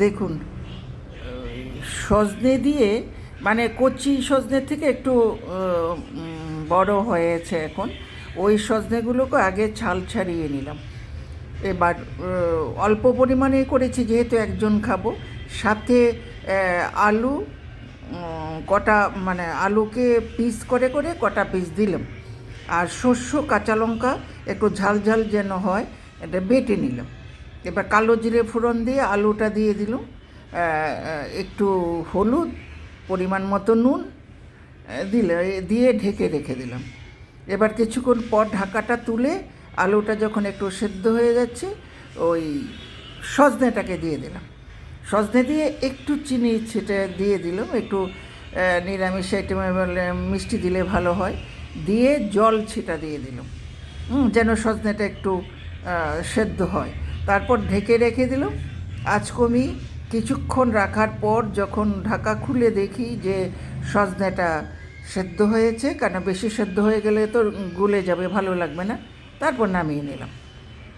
দেখুন, সজনে দিয়ে মানে কচি সজনের থেকে একটু বড় হয়েছে এখন, ওই সজনেগুলোকে আগে ছাল ছাড়িয়ে নিলাম। এবার অল্প পরিমাণে করেছি যেহেতু একজন খাবো, সাথে আলু কটা, মানে আলুকে পিস করে করে কটা পিস দিলাম, আর শস্য কাঁচা লঙ্কা একটু ঝাল ঝাল যেন হয় এটা বেটে নিলাম। এবার কালো জিরে ফোড়ন দিয়ে আলুটা দিয়ে দিলাম, একটু হলুদ, পরিমাণ মতো নুন দিয়ে ঢেকে রেখে দিলাম। এবার কিছুক্ষণ পর ঢাকাটা তুলে আলুটা যখন একটু সেদ্ধ হয়ে যাচ্ছে, ওই সজনেটাকে দিয়ে দিলাম। সজনে দিয়ে একটু চিনি ছেটে দিয়ে দিলাম, একটু নিরামিষ আইটেমে বলে মিষ্টি দিলে ভালো হয়, দিয়ে জল ছিটা দিয়ে দিলাম যেন সজনেটা একটু সেদ্ধ হয়। তারপর ঢেকে রেখে দিলাম আঁচ কমিয়ে। কিছুক্ষণ রাখার পর যখন ঢাকা খুলে দেখি যে সজনেটা সেদ্ধ হয়েছে, কেন বেশি সেদ্ধ হয়ে গেলে তো গলে যাবে, ভালো লাগবে না, তারপর নামিয়ে নিলাম।